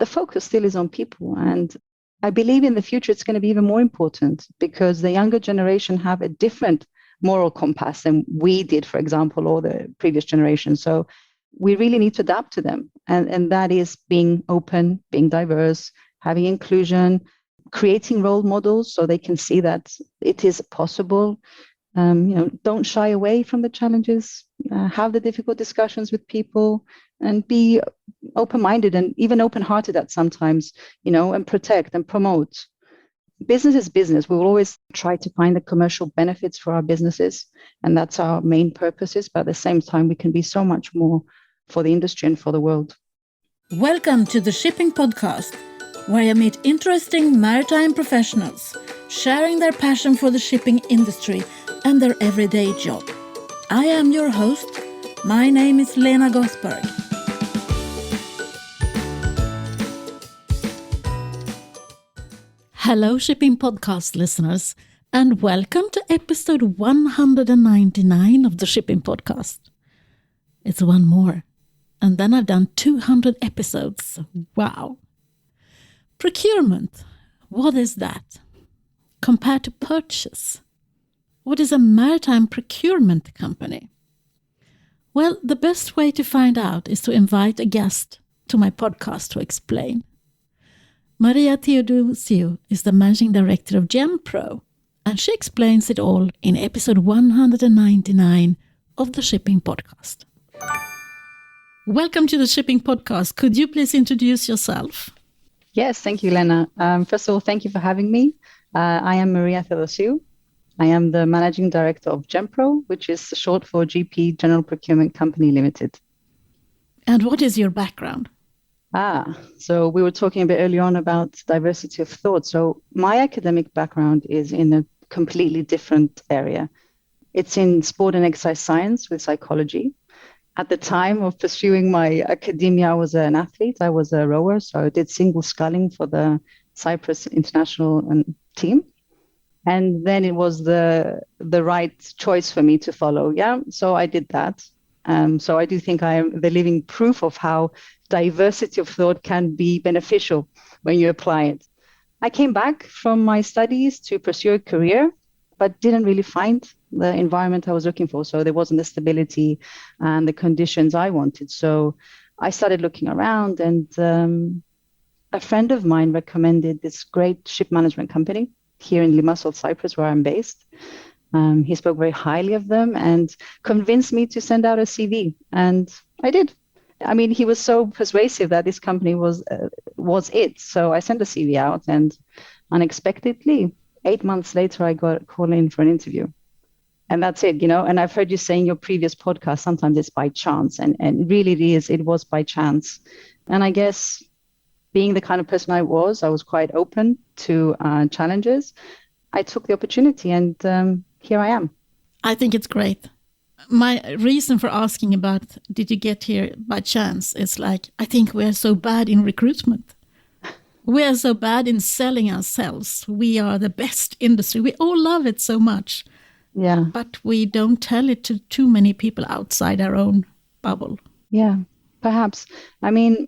focus still is on people. And I believe in the future it's going to be even more important because the younger generation have a different moral compass than we did, for example, or the previous generation. So we really need to adapt to them. And that is being open, being diverse, having inclusion, creating role models so they can see that it is possible. Don't shy away from the challenges, have the difficult discussions with people, and be open-minded and even open-hearted at sometimes, and protect and promote. Business is business. We will always try to find the commercial benefits for our businesses, and that's our main purposes. But at the same time, we can be so much more for the industry and for the world. Welcome to the Shipping Podcast, where I meet interesting maritime professionals sharing their passion for the shipping industry and their everyday job. I am your host. My name is Lena Gosberg. Hello, Shipping Podcast listeners, and welcome to episode 199 of the Shipping Podcast. It's one more, and then I've done 200 episodes. Wow. Procurement, what is that? Compared to purchase, what is a maritime procurement company? Well, the best way to find out is to invite a guest to my podcast to explain. Maria Theodosiou is the managing director of GenPro, and she explains it all in episode 199 of the Shipping Podcast. Welcome to the Shipping Podcast. Could you please introduce yourself? Yes, thank you, Lena. First of all, thank you for having me. I am Maria Theodosiou. I am the managing director of GenPro, which is short for GP General Procurement Company Limited. And what is your background? So we were talking a bit earlier on about diversity of thought. So my academic background is in a completely different area. It's in sport and exercise science with psychology. At the time of pursuing my academia, I was an athlete. I was a rower, so I did single sculling for the Cyprus international team. And then it was the right choice for me to follow. Yeah, so I did that. So I do think I am the living proof of how diversity of thought can be beneficial when you apply it. I came back from my studies to pursue a career, but didn't really find the environment I was looking for. So there wasn't the stability and the conditions I wanted. So I started looking around, and a friend of mine recommended this great ship management company here in Limassol, Cyprus, where I'm based. He spoke very highly of them and convinced me to send out a CV, and I did. I mean, he was so persuasive that this company was it. So I sent a CV out, and unexpectedly, 8 months later, I got called in for an interview. And that's it, And I've heard you say in your previous podcast, sometimes it's by chance, and really it was by chance. And I guess being the kind of person I was quite open to challenges. I took the opportunity, and here I am. I think it's great. My reason for asking about did you get here by chance is I think we are so bad in recruitment. We are so bad in selling ourselves. We are the best industry. We all love it so much. Yeah. But we don't tell it to too many people outside our own bubble. Yeah, perhaps. I mean,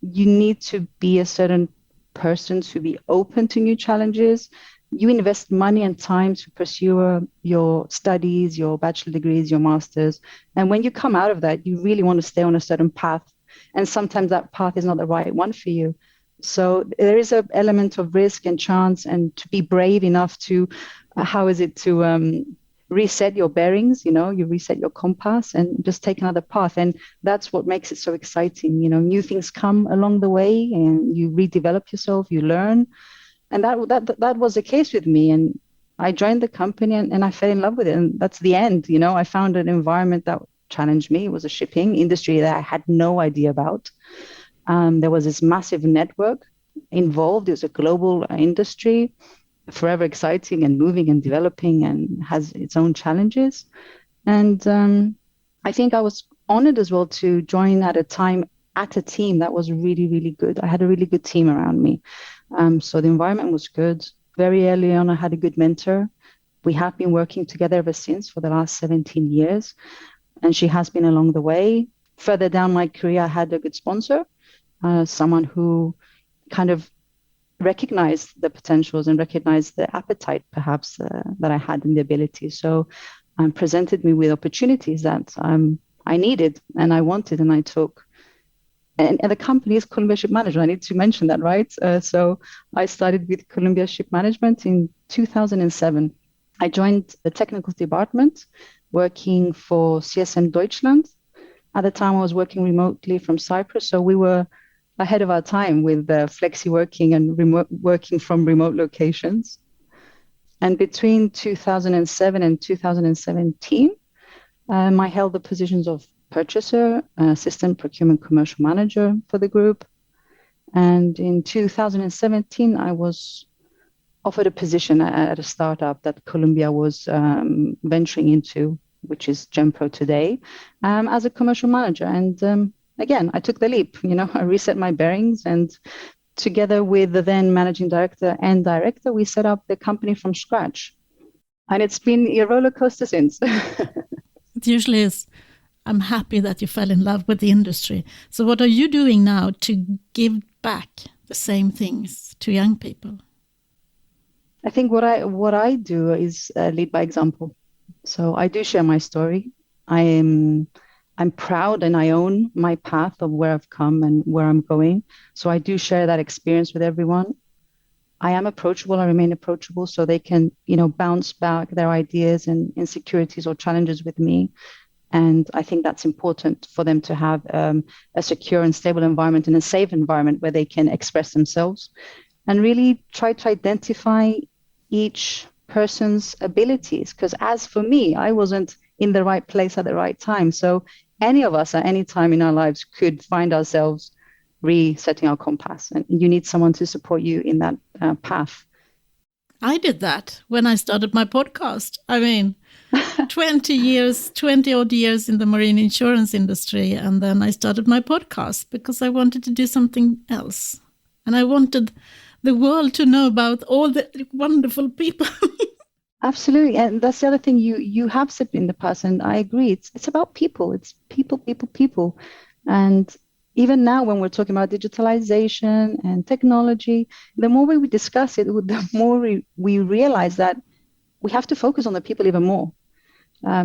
you need to be a certain person to be open to new challenges. You invest money and time to pursue your studies, your bachelor degrees, your masters. And when you come out of that, you really want to stay on a certain path. And sometimes that path is not the right one for you. So there is an element of risk and chance, and to be brave enough to, reset your bearings, you reset your compass and just take another path. And that's what makes it so exciting. New things come along the way, and you redevelop yourself, you learn. And that was the case with me. And I joined the company and I fell in love with it. And that's the end. I found an environment that challenged me. It was a shipping industry that I had no idea about. There was this massive network involved. It was a global industry, forever exciting and moving and developing, and has its own challenges. And I think I was honored as well to join at a team that was really, really good. I had a really good team around me. So the environment was good. Very early on, I had a good mentor. We have been working together ever since for the last 17 years. And she has been along the way. Further down my career, I had a good sponsor, someone who, kind of recognized the potentials and recognized the appetite, perhaps, that I had and the ability. So presented me with opportunities that I needed and I wanted and I took. And the company is Columbia Ship Management. I need to mention that, right? So I started with Columbia Ship Management in 2007. I joined the technical department working for CSM Deutschland. At the time, I was working remotely from Cyprus. So we were ahead of our time with flexi working and working from remote locations. And between 2007 and 2017, I held the positions of purchaser, assistant procurement commercial manager for the group. And in 2017, I was offered a position at a startup that Columbia was venturing into, which is GenPro today, as a commercial manager. And again, I took the leap. I reset my bearings, and together with the then managing director and director, we set up the company from scratch. And it's been a roller coaster since. It usually is. I'm happy that you fell in love with the industry. So what are you doing now to give back the same things to young people? I think what I do is lead by example. So I do share my story. I'm proud and I own my path of where I've come and where I'm going. So I do share that experience with everyone. I am approachable. I remain approachable, so they can, bounce back their ideas and insecurities or challenges with me. And I think that's important for them to have a secure and stable environment and a safe environment where they can express themselves and really try to identify each person's abilities. Because as for me, I wasn't in the right place at the right time. So any of us at any time in our lives could find ourselves resetting our compass, and you need someone to support you in that path. I did that when I started my podcast. I mean, 20 odd years in the marine insurance industry. And then I started my podcast because I wanted to do something else. And I wanted the world to know about all the wonderful people. Absolutely. And that's the other thing you have said in the past, and I agree. It's about people. It's people. And even now, when we're talking about digitalization and technology, the more we discuss it, the more we realize that we have to focus on the people even more.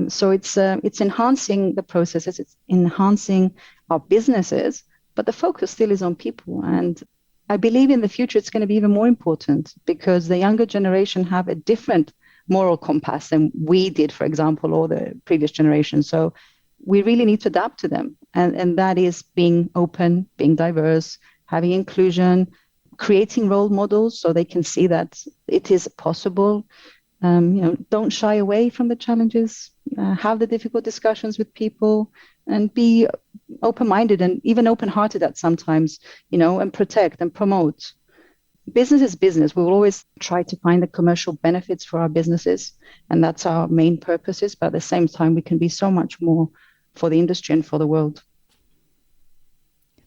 So it's enhancing the processes, it's enhancing our businesses, but the focus still is on people. And I believe in the future it's going to be even more important because the younger generation have a different moral compass than we did, for example, or the previous generation. So we really need to adapt to them. And that is being open, being diverse, having inclusion, creating role models so they can see that it is possible. Don't shy away from the challenges, have the difficult discussions with people, and be open-minded and even open-hearted at sometimes, and protect and promote. Business is business. We will always try to find the commercial benefits for our businesses, and that's our main purposes. But at the same time, we can be so much more for the industry and for the world.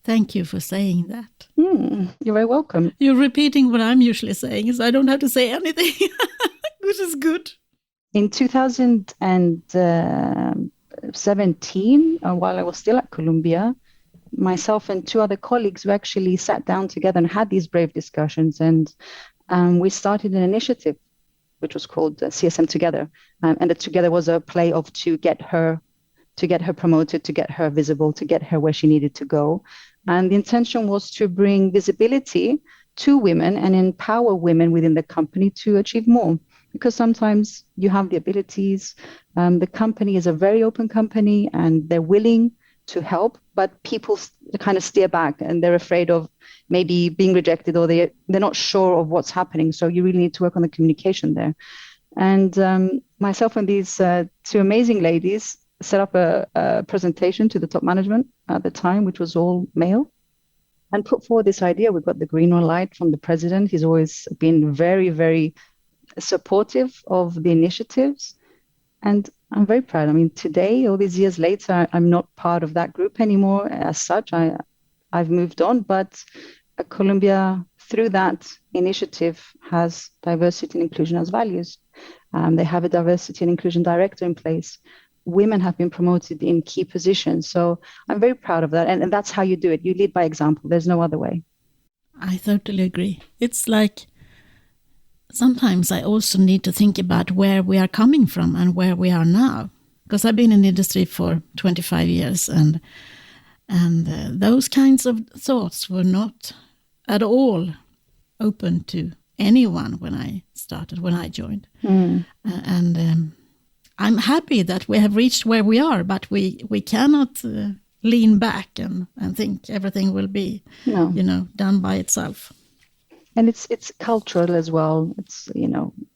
Thank you for saying that. You're very welcome. You're repeating what I'm usually saying, so I don't have to say anything, which is good. In 2017, while I was still at Columbia, myself and two other colleagues, we actually sat down together and had these brave discussions. And we started an initiative, which was called CSM Together. And the Together was a play of to get her promoted, to get her visible, to get her where she needed to go. And the intention was to bring visibility to women and empower women within the company to achieve more. Because sometimes you have the abilities. The company is a very open company and they're willing to help, but people kind of steer back and they're afraid of maybe being rejected, or they're not sure of what's happening. So you really need to work on the communication there. And myself and these two amazing ladies set up a presentation to the top management at the time, which was all male, and put forward this idea. We got the green light from the president. He's always been very, very supportive of the initiatives. And I'm very proud. I mean, today, all these years later, I'm not part of that group anymore as such. I've moved on, but Columbia, through that initiative, has diversity and inclusion as values. They have a diversity and inclusion director in place. Women have been promoted in key positions. So I'm very proud of that. And that's how you do it. You lead by example. There's no other way. I totally agree. It's like sometimes I also need to think about where we are coming from and where we are now. Because I've been in the industry for 25 years and those kinds of thoughts were not at all open to anyone when I joined. I'm happy that we have reached where we are, but we cannot lean back and think everything will be, done by itself. And it's cultural as well. It's,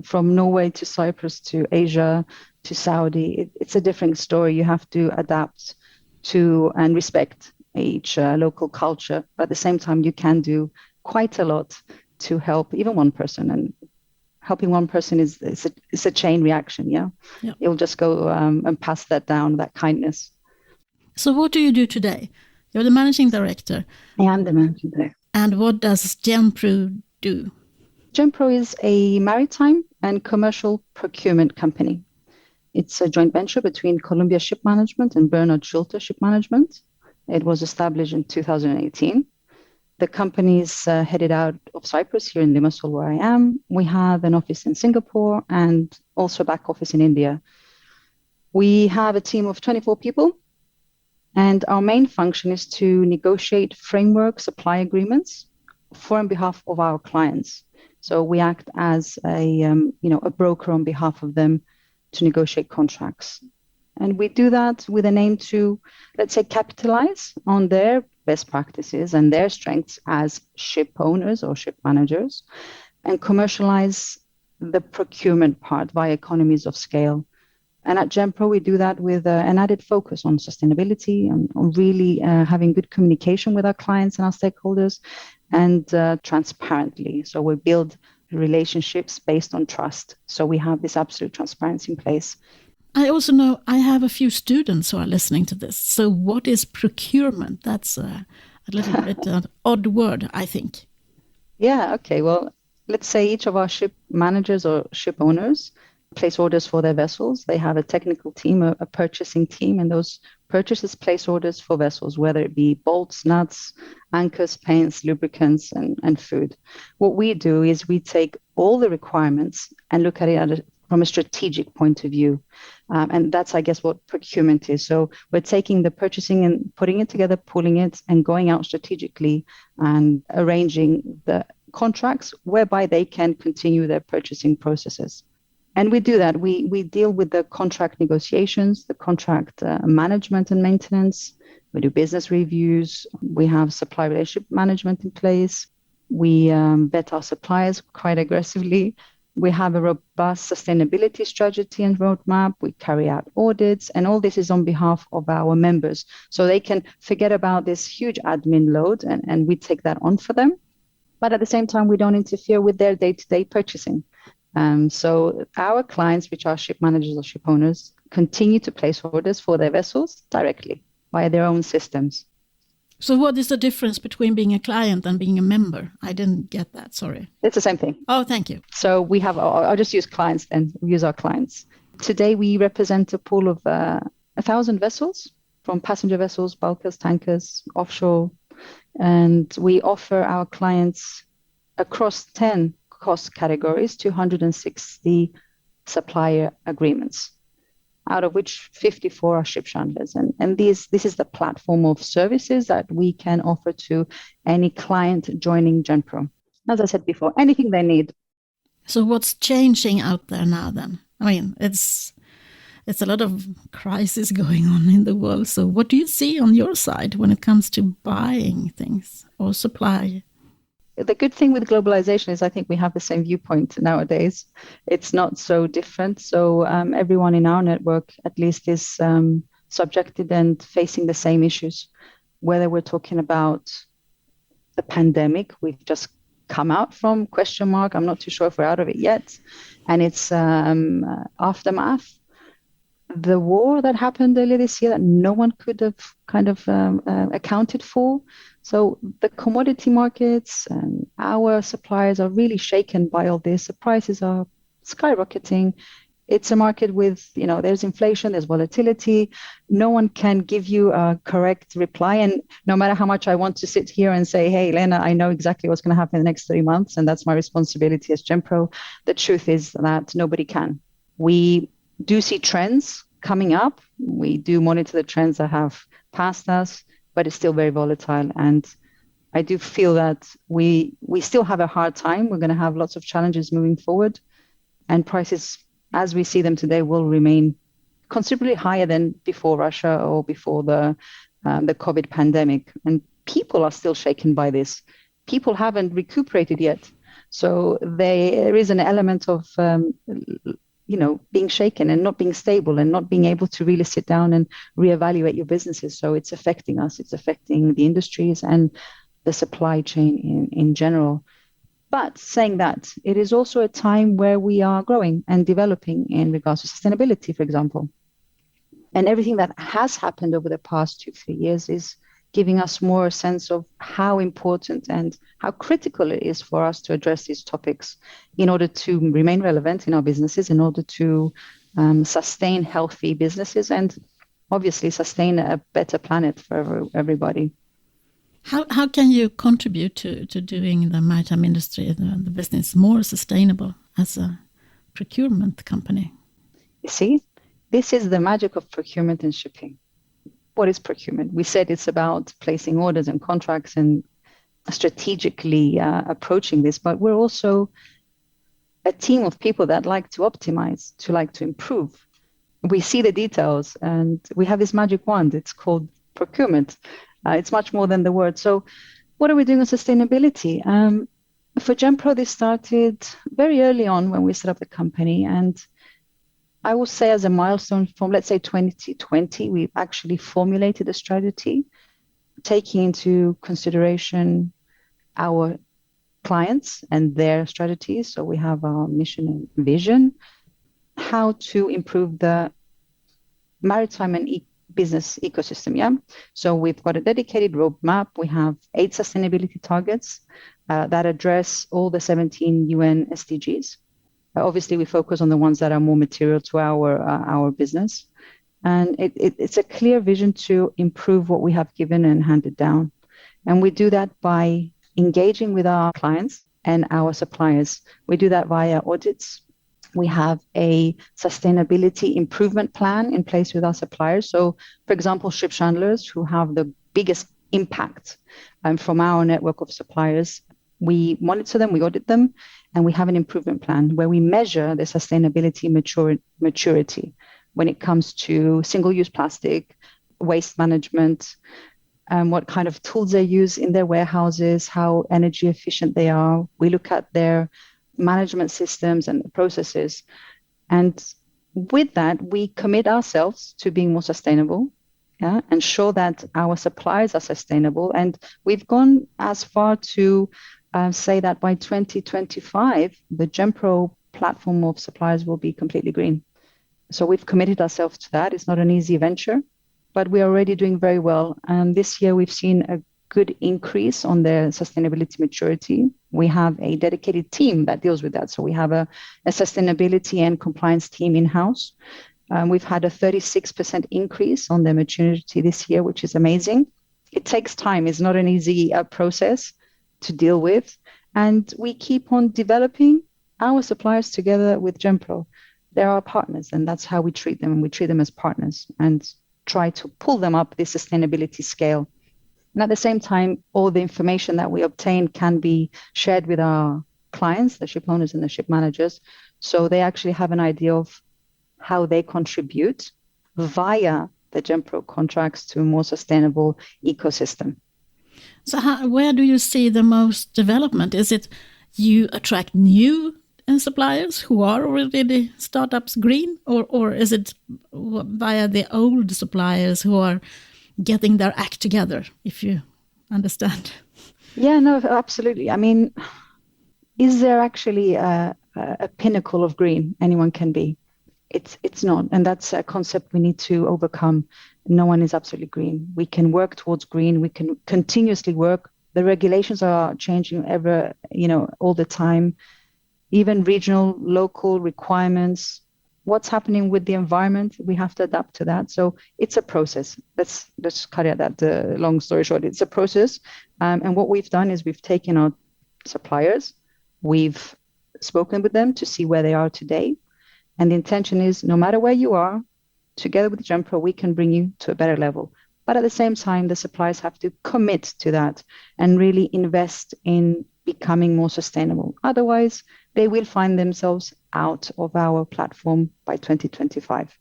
from Norway to Cyprus to Asia to Saudi, it's a different story. You have to adapt to and respect each local culture. But at the same time, you can do quite a lot to help even one person. And helping one person is a chain reaction, yeah? You'll just go and pass that down, that kindness. So what do you do today? You're the managing director. I am the managing director. And what does GenPro do? GenPro is a maritime and commercial procurement company. It's a joint venture between Columbia Ship Management and Bernard Schulte Ship Management. It was established in 2018. The company is headed out of Cyprus, here in Limassol, where I am. We have an office in Singapore and also a back office in India. We have a team of 24 people, and our main function is to negotiate framework supply agreements for and behalf of our clients. So we act as a broker on behalf of them to negotiate contracts. And we do that with an aim to, let's say, capitalize on their best practices and their strengths as ship owners or ship managers, and commercialize the procurement part via economies of scale. And at GenPro, we do that with an added focus on sustainability and on really having good communication with our clients and our stakeholders, and transparently. So we build relationships based on trust. So we have this absolute transparency in place. I also know I have a few students who are listening to this. So what is procurement? That's a little bit an odd word, I think. Yeah, okay. Well, let's say each of our ship managers or ship owners place orders for their vessels. They have a technical team, a purchasing team, and those purchases place orders for vessels, whether it be bolts, nuts, anchors, paints, lubricants, and food. What we do is we take all the requirements and look at it from a strategic point of view. And that's, I guess, what procurement is. So we're taking the purchasing and putting it together, pulling it, and going out strategically and arranging the contracts whereby they can continue their purchasing processes. And we do that. We deal with the contract negotiations, the contract management and maintenance. We do business reviews. We have supply relationship management in place. We vet our suppliers quite aggressively. We have a robust sustainability strategy and roadmap. We carry out audits, and all this is on behalf of our members. So they can forget about this huge admin load, and we take that on for them. But at the same time, we don't interfere with their day-to-day purchasing. So our clients, which are ship managers or ship owners, continue to place orders for their vessels directly via their own systems. So what is the difference between being a client and being a member? I didn't get that, sorry. It's the same thing. Oh, thank you. So we have, I'll just use clients then, we use our clients. Today we represent a pool of 1,000 vessels, from passenger vessels, bulkers, tankers, offshore. And we offer our clients across 10 cost categories, 260 supplier agreements, out of which 54 are ship chandlers. And this is the platform of services that we can offer to any client joining GenPro. As I said before, anything they need. So what's changing out there now then? I mean, it's a lot of crisis going on in the world. So what do you see on your side when it comes to buying things or supply? The good thing with globalization is I think we have the same viewpoint nowadays. It's not so different. So everyone in our network at least is subjected and facing the same issues. Whether we're talking about the pandemic, we've just come out from ? I'm not too sure if we're out of it yet. And it's aftermath. The war that happened earlier this year that no one could have kind of accounted for. So the commodity markets and our suppliers are really shaken by all this. The prices are skyrocketing. It's a market with, there's inflation, there's volatility. No one can give you a correct reply. And no matter how much I want to sit here and say, hey, Lena, I know exactly what's going to happen in the next 3 months, and that's my responsibility as GenPro, the truth is that nobody can. We do see trends coming up. We do monitor the trends that have passed us, but it's still very volatile. And I do feel that we still have a hard time. We're going to have lots of challenges moving forward, and prices, as we see them today, will remain considerably higher than before Russia or before the COVID pandemic. And people are still shaken by this. People haven't recuperated yet. So there is an element of, being shaken and not being stable and not being able to really sit down and reevaluate your businesses. So it's affecting us. It's affecting the industries and the supply chain in general. But saying that, it is also a time where we are growing and developing in regards to sustainability, for example. And everything that has happened over the past 2-3 years is giving us more sense of how important and how critical it is for us to address these topics in order to remain relevant in our businesses, in order to sustain healthy businesses, and obviously sustain a better planet for everybody. How can you contribute to doing the maritime industry, the business, more sustainable as a procurement company? You see, this is the magic of procurement and shipping. What is procurement? We said it's about placing orders and contracts and strategically approaching this, but we're also a team of people that like to optimize, to like to improve. We see the details and we have this magic wand. It's called procurement. It's much more than the word. So what are we doing on sustainability? For GenPro, this started very early on when we set up the company. And I will say as a milestone from, let's say, 2020, we've actually formulated a strategy taking into consideration our clients and their strategies. So we have our mission and vision, how to improve the maritime and business ecosystem. Yeah. So we've got a dedicated roadmap. We have 8 sustainability targets that address all the 17 UN SDGs. Obviously, we focus on the ones that are more material to our business. And it's a clear vision to improve what we have given and handed down. And we do that by engaging with our clients and our suppliers. We do that via audits. We have a sustainability improvement plan in place with our suppliers. So, for example, ship chandlers who have the biggest impact from our network of suppliers, we monitor them, we audit them, and we have an improvement plan where we measure the sustainability maturity when it comes to single-use plastic, waste management, what kind of tools they use in their warehouses, how energy efficient they are. We look at their management systems and processes. And with that, we commit ourselves to being more sustainable, and show that our suppliers are sustainable. And we've gone as far to say that by 2025, the GenPro platform of suppliers will be completely green. So we've committed ourselves to that. It's not an easy venture, but we are already doing very well. And this year we've seen a good increase on their sustainability maturity. We have a dedicated team that deals with that. So we have a sustainability and compliance team in-house. We've had a 36% increase on their maturity this year, which is amazing. It takes time. It's not an easy process to deal with. And we keep on developing our suppliers together with GenPro. They're our partners, and that's how we treat them. And we treat them as partners and try to pull them up this sustainability scale. And at the same time, all the information that we obtain can be shared with our clients, the ship owners and the ship managers. So they actually have an idea of how they contribute via the GenPro contracts to a more sustainable ecosystem. So where do you see the most development? Is it you attract new suppliers who are already startups green, or is it via the old suppliers who are getting their act together, if you understand? Yeah, no, absolutely. I mean, is there actually a pinnacle of green anyone can be? It's not. And that's a concept we need to overcome. No one is absolutely green. We can work towards green. We can continuously work. The regulations are changing all the time. Even regional, local requirements what's happening with the environment, we have to adapt to that. So it's a process. Let's cut it that long story short. It's a process. And what we've done is we've taken our suppliers, we've spoken with them to see where they are today. And the intention is no matter where you are, together with GenPro, we can bring you to a better level. But at the same time, the suppliers have to commit to that and really invest in becoming more sustainable. Otherwise, they will find themselves out of our platform by 2025.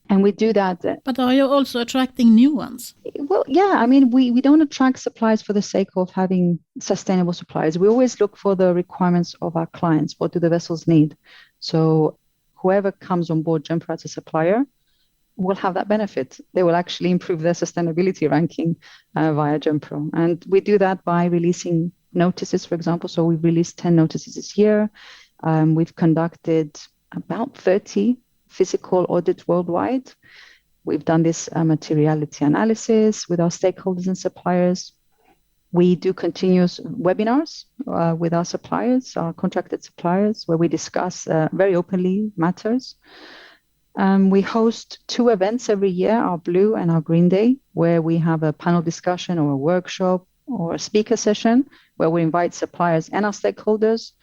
And we do that. But are you also attracting new ones? Well, yeah, I mean, we don't attract suppliers for the sake of having sustainable suppliers. We always look for the requirements of our clients. What do the vessels need? So whoever comes on board GenPro as a supplier will have that benefit. They will actually improve their sustainability ranking via GenPro. And we do that by releasing notices, for example. So we've released 10 notices this year. We've conducted about 30 physical audits worldwide. We've done this materiality analysis with our stakeholders and suppliers. We do continuous webinars with our suppliers, our contracted suppliers, where we discuss very openly matters. We host 2 events every year, our Blue and our Green Day, where we have a panel discussion or a workshop or a speaker session where we invite suppliers and our stakeholders,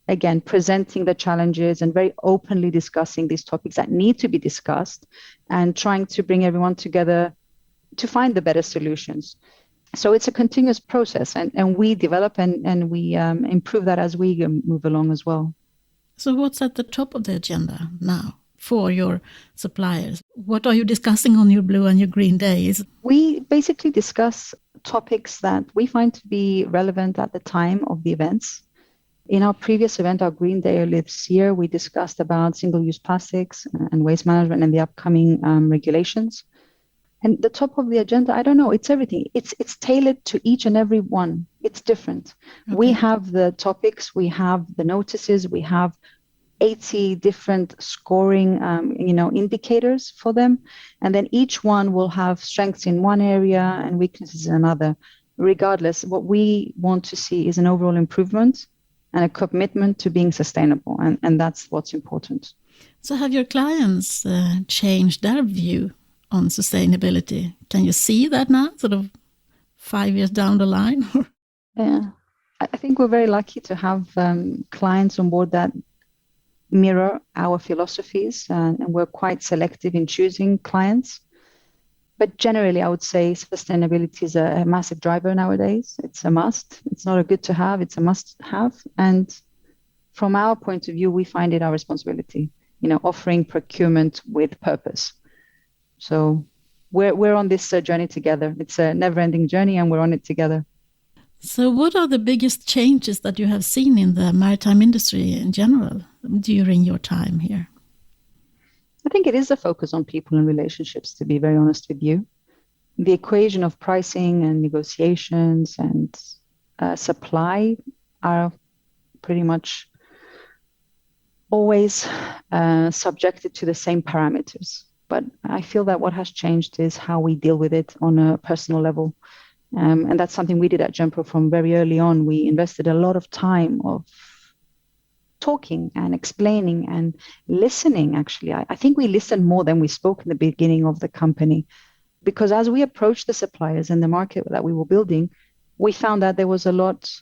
again, presenting the challenges and very openly discussing these topics that need to be discussed and trying to bring everyone together to find the better solutions. So it's a continuous process, and we develop and we improve that as we move along as well. So what's at the top of the agenda now for your suppliers? What are you discussing on your Blue and your Green Days? We basically discuss topics that we find to be relevant at the time of the events. In our previous event, our Green Day earlier this year, we discussed about single-use plastics and waste management and the upcoming regulations. And the top of the agenda, I don't know, it's everything. It's tailored to each and every one. It's different. Okay. We have the topics, we have the notices, we have 80 different scoring indicators for them. And then each one will have strengths in one area and weaknesses in another. Regardless, what we want to see is an overall improvement and a commitment to being sustainable. And that's what's important. So have your clients changed their view on sustainability? Can you see that now, sort of 5 years down the line? Yeah, I think we're very lucky to have clients on board that mirror our philosophies, and we're quite selective in choosing clients. But generally, I would say sustainability is a massive driver nowadays. It's a must. It's not a good to have, it's a must have. And from our point of view, we find it our responsibility, offering procurement with purpose. So we're on this journey together. It's a never-ending journey, and we're on it together. So what are the biggest changes that you have seen in the maritime industry in general during your time here? I think it is a focus on people and relationships, to be very honest with you. The equation of pricing and negotiations and supply are pretty much always subjected to the same parameters. But I feel that what has changed is how we deal with it on a personal level. And that's something we did at GenPro from very early on. We invested a lot of time of talking and explaining and listening, actually. I think we listened more than we spoke in the beginning of the company, because as we approached the suppliers and the market that we were building, we found that there was a lot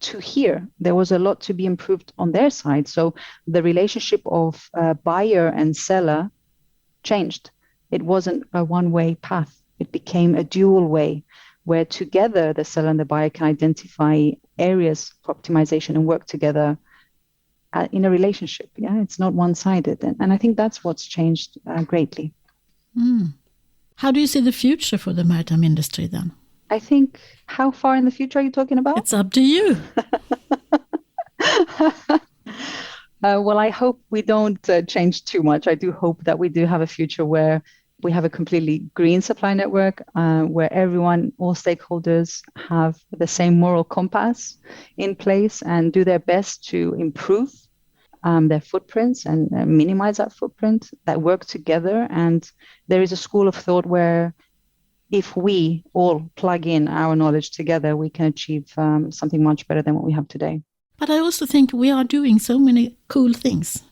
to hear. There was a lot to be improved on their side. So the relationship of buyer and seller changed. It wasn't a one-way path. It became a dual way, where together the seller and the buyer can identify areas for optimization and work together in a relationship. Yeah, it's not one-sided. And I think that's what's changed greatly. How do you see the future for the maritime industry then? I think, how far in the future are you talking about? It's up to you. Well, I hope we don't change too much. I do hope that we do have a future where we have a completely green supply network, where everyone, all stakeholders, have the same moral compass in place and do their best to improve their footprints and minimize that footprint, that work together. And there is a school of thought where if we all plug in our knowledge together, we can achieve something much better than what we have today. But I also think we are doing so many cool things.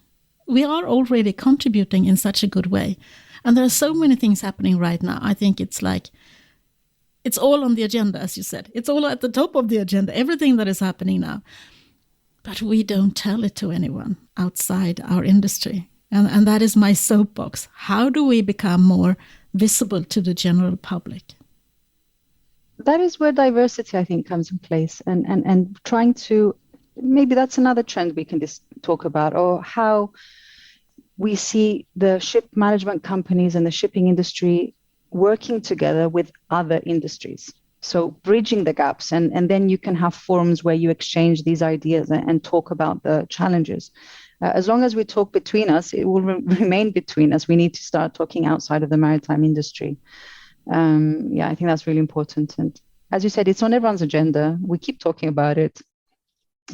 we are already contributing in such a good way. And there are so many things happening right now. I think it's like, it's all on the agenda, as you said. It's all at the top of the agenda, everything that is happening now. But we don't tell it to anyone outside our industry. And that is my soapbox. How do we become more visible to the general public? That is where diversity, I think, comes in place, and trying to, maybe that's another trend we can just talk about, or how we see the ship management companies and the shipping industry working together with other industries. So bridging the gaps, and then you can have forums where you exchange these ideas and talk about the challenges. As long as we talk between us, it will remain between us. We need to start talking outside of the maritime industry. I think that's really important. And as you said, it's on everyone's agenda. We keep talking about it,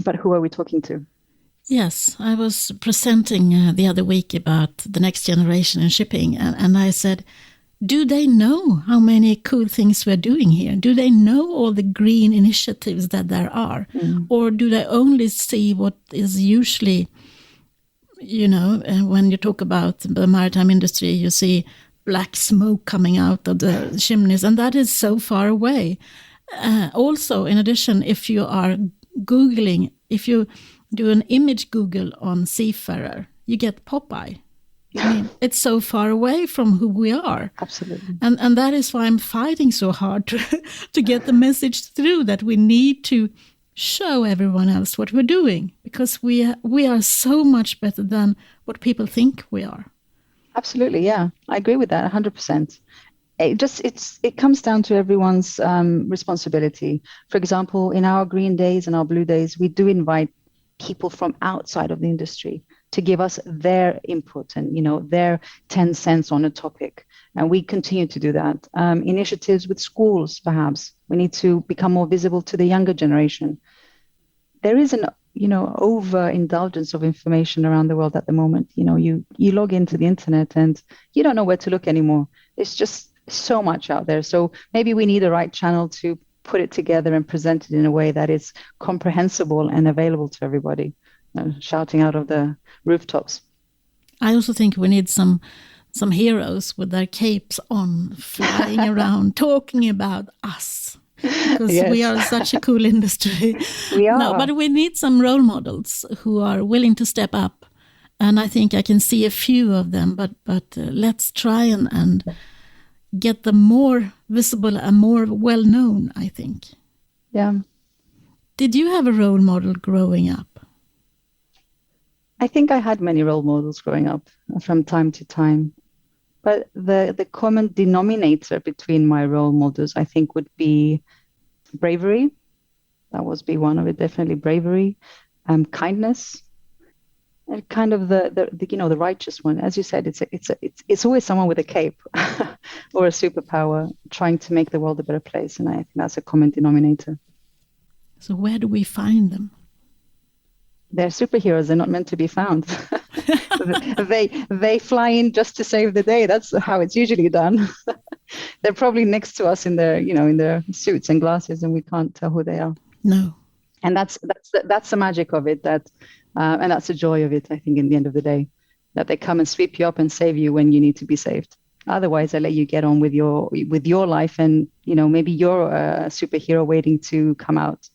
but who are we talking to? Yes, I was presenting the other week about the next generation in shipping, and I said, do they know how many cool things we're doing here? Do they know all the green initiatives that there are? Or do they only see what is usually, when you talk about the maritime industry, you see black smoke coming out of the chimneys, and that is so far away. Also, in addition, if you are Googling, if you do an image Google on seafarer, you get Popeye. I mean, it's so far away from who we are. Absolutely. And that is why I'm fighting so hard to get the message through that we need to show everyone else what we're doing, because we are so much better than what people think we are. Absolutely, yeah. I agree with that 100%. It comes down to everyone's responsibility. For example, in our green days and our blue days, we do invite people from outside of the industry to give us their input and their 10 cents on a topic, and we continue to do that. Initiatives with schools, perhaps we need to become more visible to the younger generation. There is an overindulgence of information around the world at the moment. You log into the internet and you don't know where to look anymore. It's just so much out there. So maybe we need a right channel to put it together and present it in a way that is comprehensible and available to everybody, shouting out of the rooftops. I also think we need some heroes with their capes on, flying around, talking about us. Because Yes. we are such a cool industry. We are. No, but we need some role models who are willing to step up. And I think I can see a few of them, but let's try and get them more visible and more well-known, I think. Yeah. Did you have a role model growing up? I think I had many role models growing up from time to time. But the common denominator between my role models, I think, would be bravery. That would be one of it, definitely bravery, kindness, and kind of the righteous one. As you said, it's always someone with a cape or a superpower trying to make the world a better place, and I think that's a common denominator. So where do we find them? They're superheroes. They're not meant to be found. They fly in just to save the day. That's how it's usually done. They're probably next to us in their suits and glasses, and we can't tell who they are. No. And that's the magic of it. And that's the joy of it. I think in the end of the day, that they come and sweep you up and save you when you need to be saved. Otherwise, they let you get on with your life, and maybe you're a superhero waiting to come out.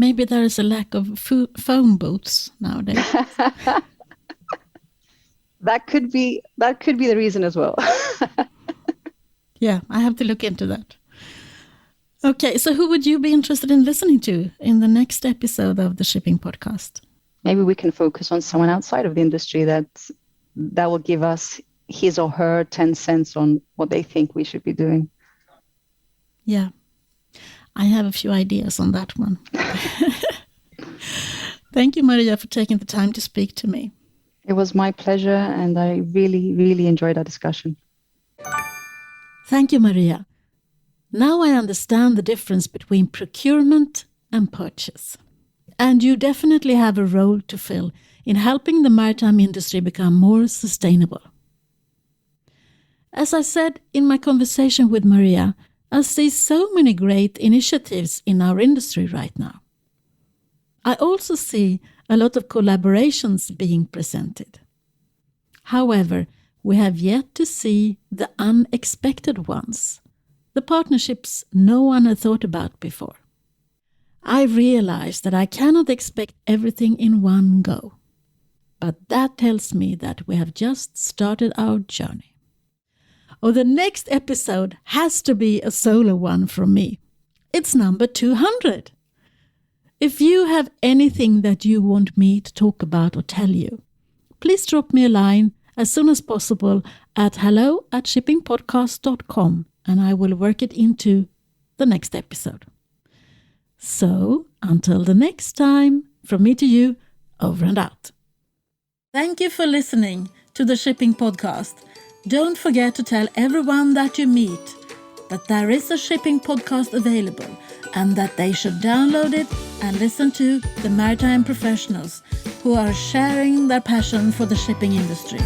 Maybe there is a lack of phone booths nowadays. That could be the reason as well. Yeah, I have to look into that. Okay, so who would you be interested in listening to in the next episode of the Shipping Podcast? Maybe we can focus on someone outside of the industry that will give us his or her 10 cents on what they think we should be doing. Yeah, I have a few ideas on that one. Thank you, Maria, for taking the time to speak to me. It was my pleasure, and I really, really enjoyed our discussion. Thank you, Maria. Now I understand the difference between procurement and purchase. And you definitely have a role to fill in helping the maritime industry become more sustainable. As I said in my conversation with Maria, I see so many great initiatives in our industry right now. I also see a lot of collaborations being presented. However, we have yet to see the unexpected ones, the partnerships no one had thought about before. I realize that I cannot expect everything in one go, but that tells me that we have just started our journey. Oh, the next episode has to be a solo one from me. It's number 200. If you have anything that you want me to talk about or tell you, please drop me a line as soon as possible at hello@shippingpodcast.com, and I will work it into the next episode. So, until the next time, from me to you, over and out. Thank you for listening to the Shipping Podcast. Don't forget to tell everyone that you meet that there is a shipping podcast available and that they should download it and listen to the maritime professionals who are sharing their passion for the shipping industry.